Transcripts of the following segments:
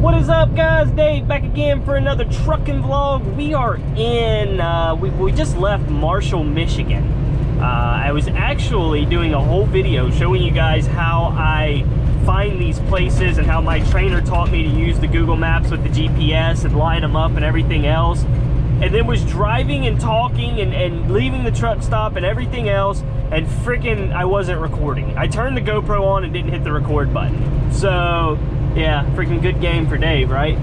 What is up, guys? Dave back again for another trucking vlog. We are in we just left Marshall, Michigan. I was actually doing a whole video showing you guys how I find these places and how my trainer taught me to use the Google Maps with the GPS and line them up and everything else, and then was driving and talking and leaving the truck stop and everything else, and freaking I wasn't recording. I turned the GoPro on and didn't hit the record button. So yeah, freaking good game for Dave, right?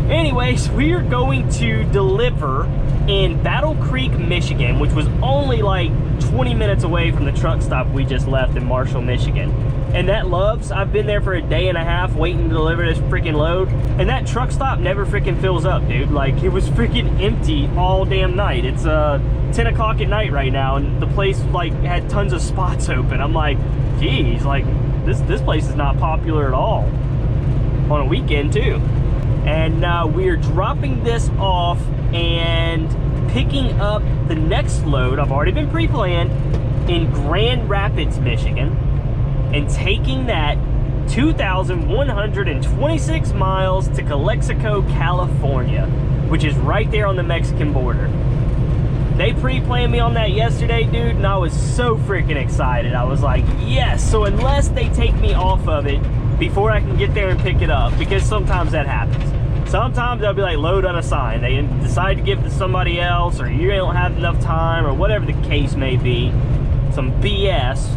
Anyways, we are going to deliver in Battle Creek, Michigan, which was only like 20 minutes away from the truck stop we just left in Marshall, Michigan. And that Love's, I've been there for a day and a half waiting to deliver this freaking load, and that truck stop never freaking fills up, dude. Like, it was freaking empty all damn night. It's 10 o'clock at night right now, and the place like had tons of spots open. I'm like, geez, like this place is not popular at all on a weekend too. And we are dropping this off and picking up the next load. I've already been pre-planned in Grand Rapids, Michigan, and taking that 2,126 miles to Calexico, California, which is right there on the Mexican border. They pre-planned me on that yesterday, dude, and I was so freaking excited. I was like, yes. So unless they take me off of it before I can get there and pick it up, because sometimes that happens. Sometimes they'll be like, load unassigned. They decide to give it to somebody else, or you don't have enough time, or whatever the case may be. Some BS.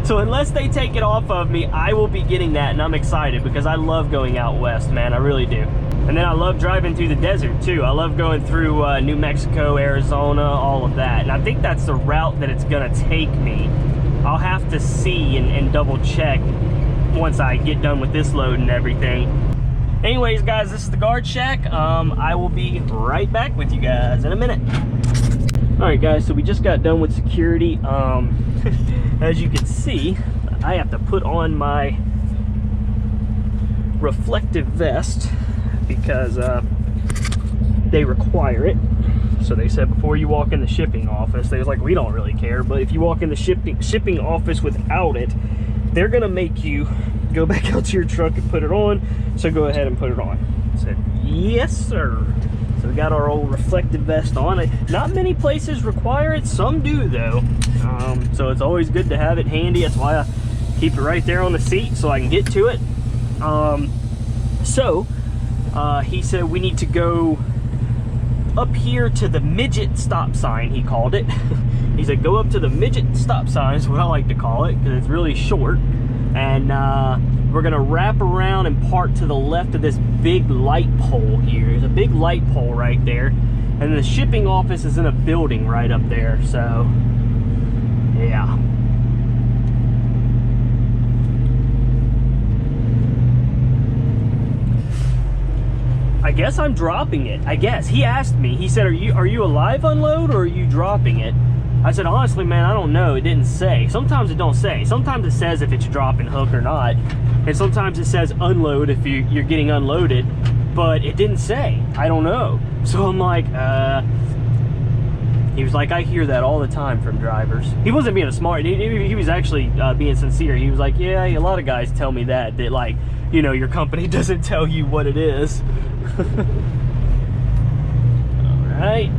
So unless they take it off of me, I will be getting that, and I'm excited because I love going out west, man. I really do. And then I love driving through the desert too. I love going through New Mexico, Arizona, all of that. And I think that's the route that it's gonna take me. I'll have to see and double check once I get done with this load and everything. Anyways, guys, this is the guard shack. I will be right back with you guys in a minute. All right, guys, so we just got done with security. As you can see, I have to put on my reflective vest because they require it. So they said before you walk in the shipping office, they was like, we don't really care, but if you walk in the shipping office without it, they're gonna make you go back out to your truck and put it on. So go ahead and put it on. I said, yes, sir. So we got our old reflective vest on. Not many places require it, some do though. So it's always good to have it handy. That's why I keep it right there on the seat so I can get to it. He said we need to go up here to the midget stop sign, he called it. He said go up to the midget stop sign is what I like to call it, because it's really short. And we're gonna wrap around and park to the left of this big light pole here. There's a big light pole right there, and the shipping office is in a building right up there. So yeah, I guess I'm dropping it. I guess he asked me, he said, are you a live unload or are you dropping it? I said, honestly, man, I don't know. It didn't say. Sometimes it don't say. Sometimes it says if it's Dropin Hook or not. And sometimes it says unload if you're getting unloaded. But it didn't say. I don't know. So I'm like, he was like, I hear that all the time from drivers. He wasn't being a smart. He was actually being sincere. He was like, yeah, a lot of guys tell me that like, you know, your company doesn't tell you what it is. All right.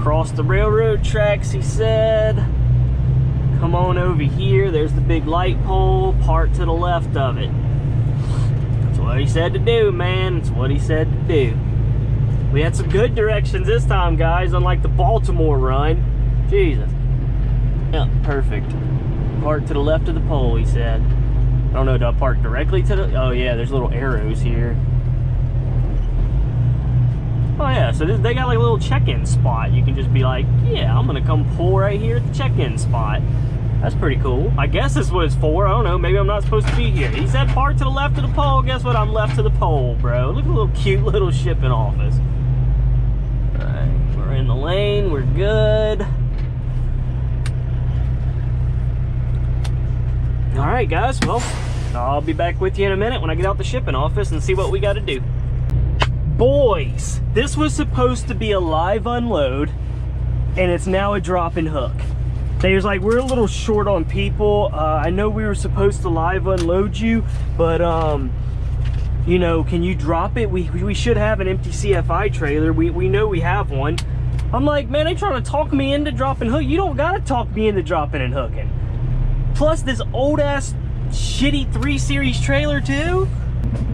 Cross the railroad tracks, he said. Come on over here. There's the big light pole. Park to the left of it. That's what he said to do, man. That's what he said to do. We had some good directions this time, guys, unlike the Baltimore run. Jesus. Yep, perfect. Park to the left of the pole, he said. I don't know, do I park directly to the... Oh, yeah, there's little arrows here. Oh yeah, so they got like a little check-in spot. You can just be like, yeah, I'm gonna come pull right here at the check-in spot. That's pretty cool. I guess this is what it's for. I don't know, maybe I'm not supposed to be here. He said park to the left of the pole. Guess what? I'm left to the pole, bro. Look at the little cute little shipping office. All right, we're in the lane. We're good. All right, guys. Well, I'll be back with you in a minute when I get out the shipping office and see what we got to do. Boys, this was supposed to be a live unload, and it's now a Dropin Hook. They was like, we're a little short on people. I know we were supposed to live unload you, but you know, can you drop it? We should have an empty CFI trailer. We know we have one. I'm like, man, they trying to talk me into dropping hook. You don't gotta talk me into dropping and hooking. Plus this old ass shitty 3 Series trailer too.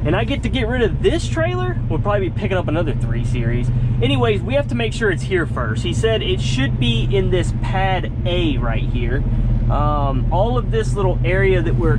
And I get to get rid of this trailer. We'll probably be picking up another 3 Series. Anyways, we have to make sure it's here first. He said it should be in this pad A right here. All of this little area that we're,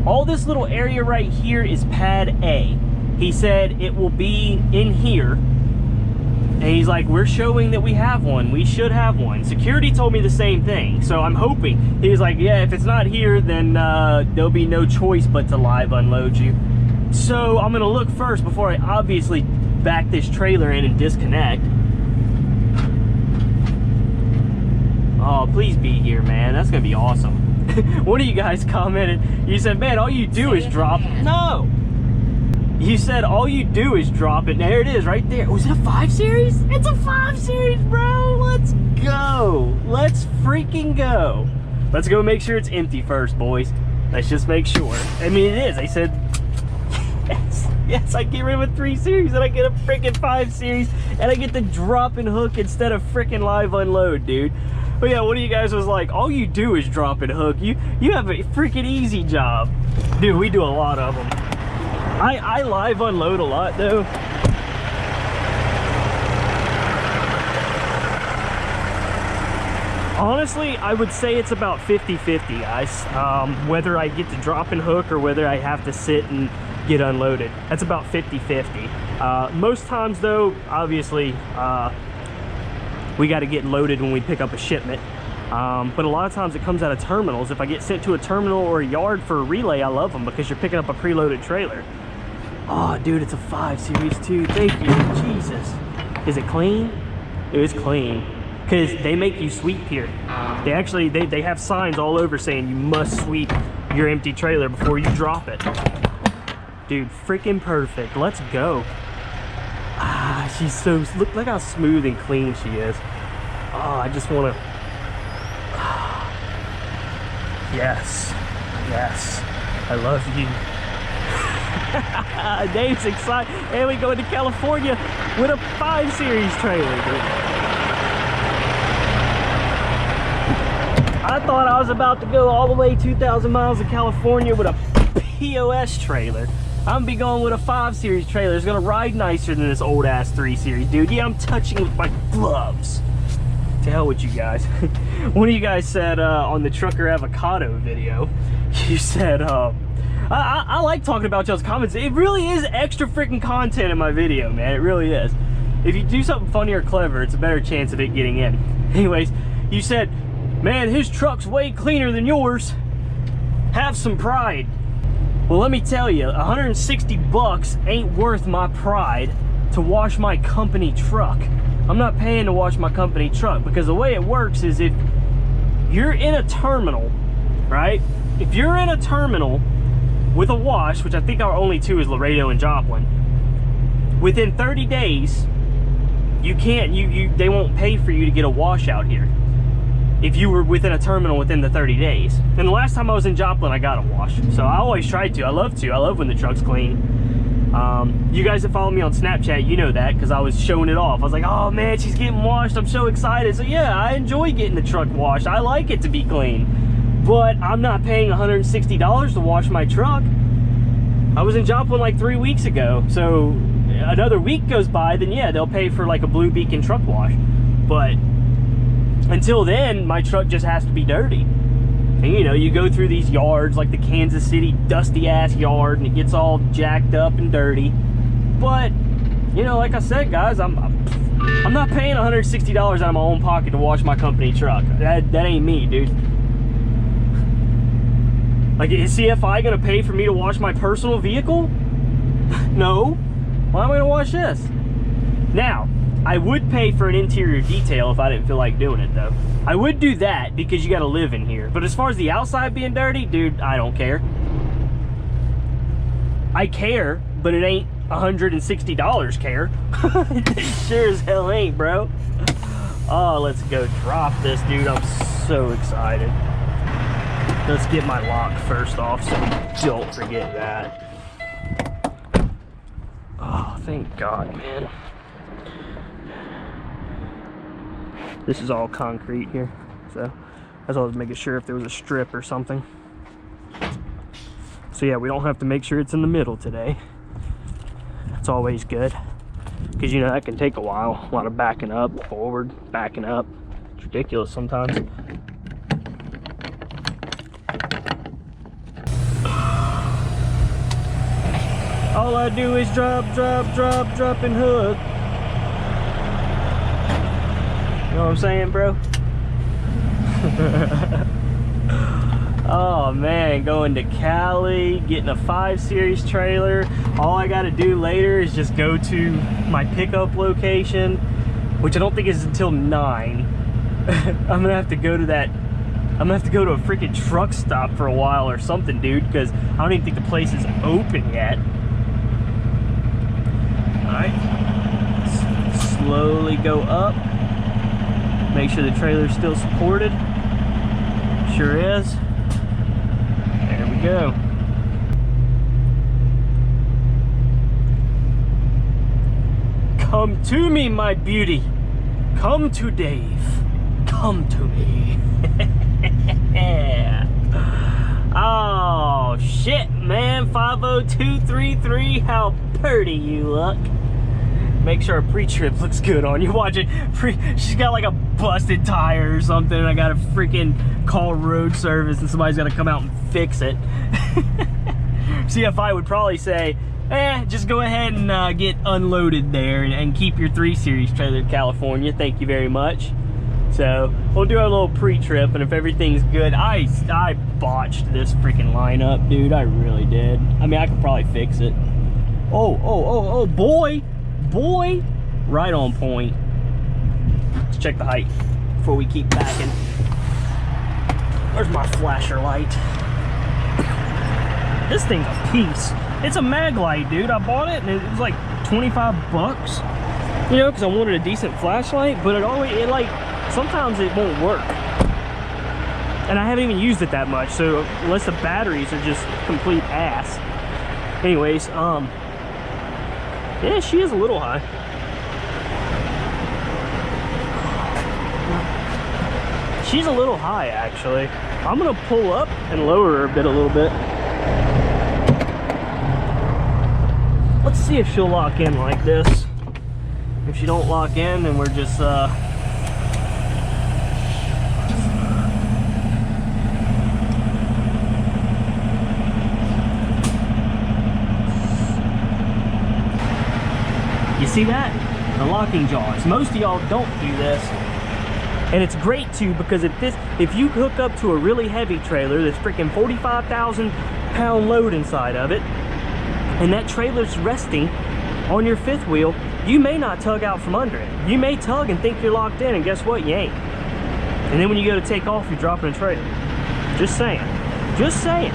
all this little area right here is pad A. He said it will be in here. And he's like, we're showing that we have one. We should have one. Security told me the same thing. So I'm hoping. He's like, yeah, if it's not here, then there'll be no choice but to live unload you. So I'm gonna look first before I obviously back this trailer in and disconnect. Oh, please be here, man. That's gonna be awesome. One of you guys commented, you said, man, all you do is drop. No. You said all you do is drop it. There it is right there. Was it a 5 Series? It's a 5 Series, bro. Let's go. Let's freaking go. Let's go make sure it's empty first, boys. Let's just make sure. I mean, it is. They said, yes, I get rid of a 3 Series and I get a freaking 5 Series and I get the drop and hook instead of freaking live unload, dude. But yeah, one of you guys was like, all you do is drop and hook. You have a freaking easy job. Dude, we do a lot of them. I live unload a lot though. Honestly, I would say it's about 50-50, guys. Whether I get to drop and hook or whether I have to sit and get unloaded. That's about 50-50. Most times though, obviously, we got to get loaded when we pick up a shipment. But a lot of times it comes out of terminals. If I get sent to a terminal or a yard for a relay, I love them because you're picking up a preloaded trailer. Oh, dude, it's a 5 Series too. Thank you, Jesus. Is it clean? It is clean. Because they make you sweep here. They actually, they have signs all over saying you must sweep your empty trailer before you drop it. Dude, freaking perfect. Let's go. Ah, she's so, look how smooth and clean she is. Oh, I just want to. Yes, yes, I love you. Dave's excited. And we go into California with a 5 Series trailer, dude. I thought I was about to go all the way 2,000 miles to California with a POS trailer. I'm gonna be going with a 5 Series trailer. It's gonna ride nicer than this old ass 3 Series, dude. Yeah, I'm touching with my gloves. To hell with you guys. One of you guys said on the Trucker Avocado video, you said, I like talking about y'all's comments. It really is extra freaking content in my video, man. It really is. If you do something funny or clever, it's a better chance of it getting in. Anyways, you said, man, his truck's way cleaner than yours. Have some pride. Well, let me tell you, 160 bucks ain't worth my pride to wash my company truck. I'm not paying to wash my company truck because the way it works is if you're in a terminal, right? If you're in a terminal with a wash, which I think our only two is Laredo and Joplin, within 30 days, you can't, they won't pay for you to get a wash out here if you were within a terminal within the 30 days. And the last time I was in Joplin, I got a wash. So I always try to. I love when the truck's clean. You guys that follow me on Snapchat, you know that because I was showing it off. I was like, oh man, she's getting washed. I'm so excited. So yeah, I enjoy getting the truck washed. I like it to be clean, but I'm not paying $160 to wash my truck. I was in Joplin like 3 weeks ago. So another week goes by, then yeah, they'll pay for like a Blue Beacon truck wash. But until then, my truck just has to be dirty. And you know, you go through these yards like the Kansas City dusty ass yard and it gets all jacked up and dirty. But, you know, like I said, guys, I'm not paying $160 out of my own pocket to wash my company truck. That ain't me, dude. Like, is CFI gonna pay for me to wash my personal vehicle? No. Why am I gonna wash this? Now, I would pay for an interior detail if I didn't feel like doing it though. I would do that because you gotta live in here. But as far as the outside being dirty, dude, I don't care. I care, but it ain't $160 care. It sure as hell ain't, bro. Oh, let's go drop this, dude. I'm so excited. Let's get my lock first off so we don't forget that. Oh, thank God, man. This is all concrete here, so that's why I was making sure if there was a strip or something. So yeah, we don't have to make sure it's in the middle today. That's always good, because you know that can take a while. A lot of backing up, forward, backing up. It's ridiculous sometimes. All I do is drop, Dropin Hook. You know what I'm saying, bro? Oh man, going to Cali, getting a 5 Series trailer. All I gotta do later is just go to my pickup location, which I don't think is until 9. I'm gonna have to go to that. I'm gonna have to go to a freaking truck stop for a while or something, dude, because I don't even think the place is open yet. Alright. Slowly go up. Make sure the trailer's still supported. Sure is. There we go. Come to me, my beauty. Come to Dave. Come to me. Oh, shit, man. 50233. How pretty you look. Make sure our pre-trip looks good on you. Watch it. She's got like a busted tire or something. And I got to freaking call road service and somebody's got to come out and fix it. CFI would probably say, just go ahead and get unloaded there and keep your 3 Series trailer to California. Thank you very much. So we'll do our little pre-trip, and if everything's good, I botched this freaking lineup, dude. I really did. I mean, I could probably fix it. Oh, boy. Right on point. Let's check the height before we keep backing. Where's my flasher light? This thing's a piece. It's a mag light, dude. I bought it and it was like 25 bucks. You know, because I wanted a decent flashlight, but sometimes it won't work. And I haven't even used it that much, so unless the batteries are just complete ass. Anyways, yeah, she is a little high. She's a little high, actually. I'm gonna pull up and lower her a little bit. Let's see if she'll lock in like this. If she don't lock in, then we're just, you see that? The locking jaws. Most of y'all don't do this. And it's great too, because if you hook up to a really heavy trailer that's freaking 45,000 pound load inside of it, and that trailer's resting on your 5th wheel, you may not tug out from under it. You may tug and think you're locked in, and guess what? You ain't. And then when you go to take off, you're dropping a trailer. Just saying. Just saying.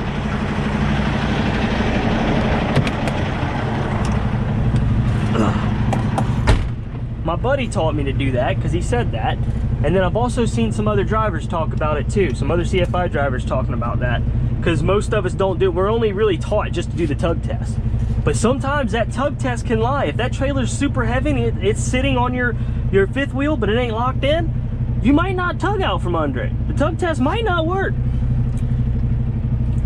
My buddy taught me to do that because he said that. And then I've also seen some other drivers talk about it too. Some other CFI drivers talking about that. Because most of us don't do it. We're only really taught just to do the tug test. But sometimes that tug test can lie. If that trailer's super heavy and it's sitting on your 5th wheel, but it ain't locked in, you might not tug out from under it. The tug test might not work.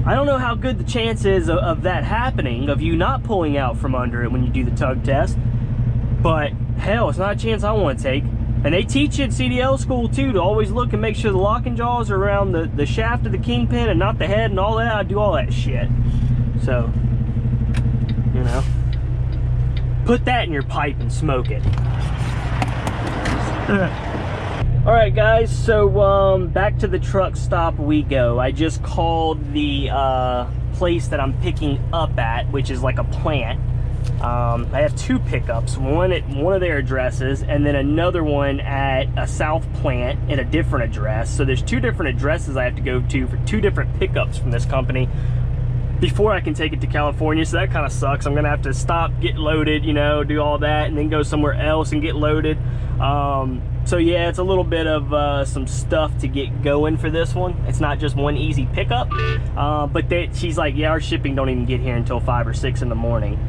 I don't know how good the chance is of that happening, of you not pulling out from under it when you do the tug test. But hell, it's not a chance I want to take. And they teach you at CDL school too to always look and make sure the locking jaws are around the shaft of the kingpin and not the head and all that. I do all that shit. So, you know, put that in your pipe and smoke it. All right, guys, so back to the truck stop we go. I just called the place that I'm picking up at, which is like a plant. I have 2 pickups, one at one of their addresses and then another one at a south plant at a different address. So there's 2 different addresses I have to go to for 2 different pickups from this company before I can take it to California. So that kind of sucks. I'm gonna have to stop, get loaded, you know, do all that, and then go somewhere else and get loaded. So yeah, it's a little bit of some stuff to get going for this one. It's not just one easy pickup. But she's like, yeah, our shipping don't even get here until 5 or 6 in the morning.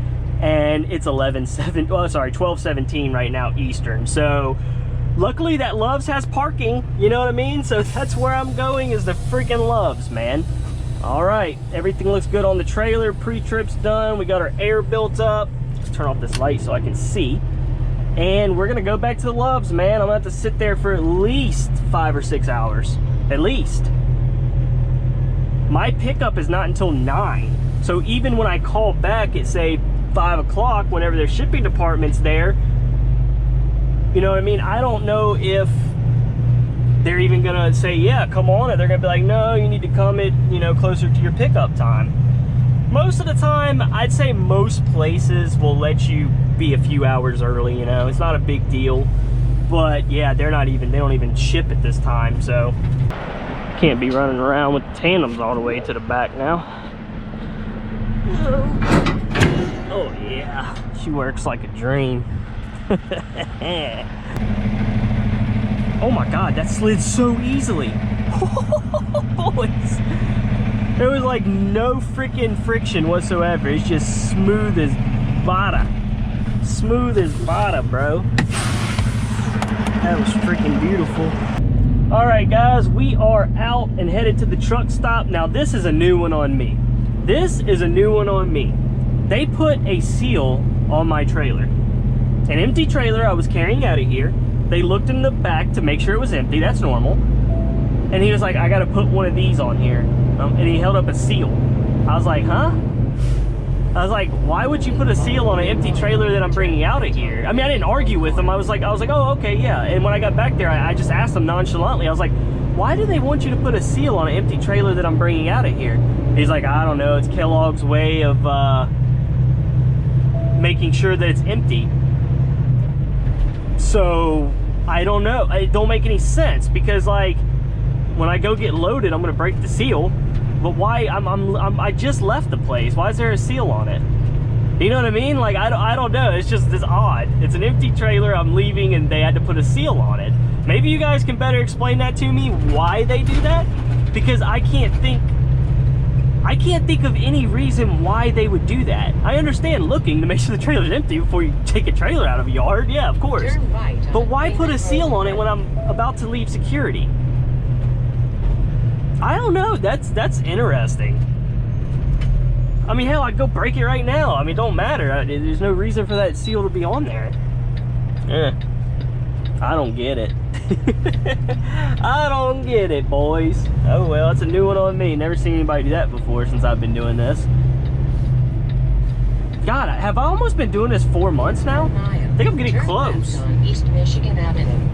And it's 12:17 right now Eastern. So luckily that Love's has parking, you know what I mean? So that's where I'm going, is the freaking Love's, man. All right, everything looks good on the trailer. Pre-trip's done. We got our air built up. Let's turn off this light so I can see. And we're gonna go back to the Love's, man. I'm gonna have to sit there for at least 5 or 6 hours, at least. My pickup is not until 9. So even when I call back at say 5 o'clock, whenever their shipping department's there, you know what I mean? I don't know if they're even gonna say, yeah, come on, or they're gonna be like, no, you need to come at, you know, closer to your pickup time. Most of the time, I'd say most places will let you be a few hours early, you know, it's not a big deal. But yeah, they don't even ship at this time, so can't be running around with the tandems all the way to the back now. Oh yeah, she works like a dream. Oh my God, that slid so easily. Boys, there was like no freaking friction whatsoever. It's just smooth as butter. Smooth as butter, bro. That was freaking beautiful. All right, guys, we are out and headed to the truck stop. Now, this is a new one on me. This is a new one on me. They put a seal on my trailer. An empty trailer I was carrying out of here. They looked in the back to make sure it was empty. That's normal. And he was like, I got to put one of these on here. And he held up a seal. I was like, huh? I was like, why would you put a seal on an empty trailer that I'm bringing out of here? I mean, I didn't argue with him. I was like, oh, okay, yeah. And when I got back there, I just asked him nonchalantly. I was like, why do they want you to put a seal on an empty trailer that I'm bringing out of here? He's like, I don't know. It's Kellogg's way of making sure that it's empty. So I don't know. It don't make any sense, because like when I go get loaded, I'm gonna break the seal. But why? I just left the place. Why is there a seal on it? You know what I mean? Like I don't know. It's just this odd. It's an empty trailer. I'm leaving, and they had to put a seal on it. Maybe you guys can better explain that to me, why they do that, because I can't think of any reason why they would do that. I understand looking to make sure the trailer's empty before you take a trailer out of a yard. Yeah, of course. But why put a seal on it when I'm about to leave security? I don't know. That's interesting. I mean, hell, I'd go break it right now. I mean, it don't matter. There's no reason for that seal to be on there. I don't get it. I don't get it, boys. Oh well, it's a new one on me. Never seen anybody do that before since I've been doing this. God, have I almost been doing this 4 months now? I think I'm getting close. On East Michigan Avenue.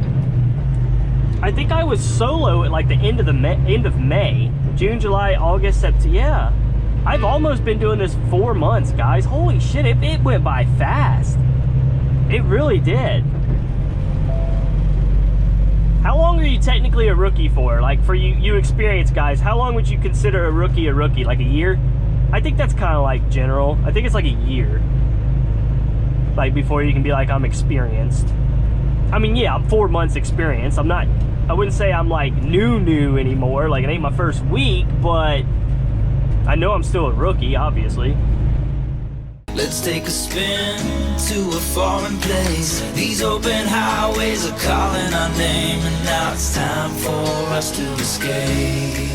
I think I was solo at like the end of May, June, July, August, September. Yeah, I've almost been doing this 4 months, guys. Holy shit, it went by fast. It really did. How long are you technically a rookie for? Like for you experienced guys, how long would you consider a rookie? Like a year? I think that's kind of like general. I think it's like a year. Like before you can be like, I'm experienced. I mean, yeah, I'm 4 months experience. I wouldn't say I'm like new anymore. Like it ain't my first week, but I know I'm still a rookie, obviously. Let's take a spin to a foreign place. These open highways are calling our name, and now it's time for us to escape.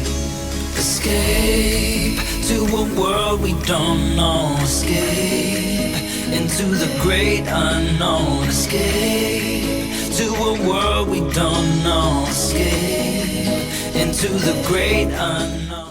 Escape to a world we don't know. Escape into the great unknown. Escape to a world we don't know. Escape into the great unknown.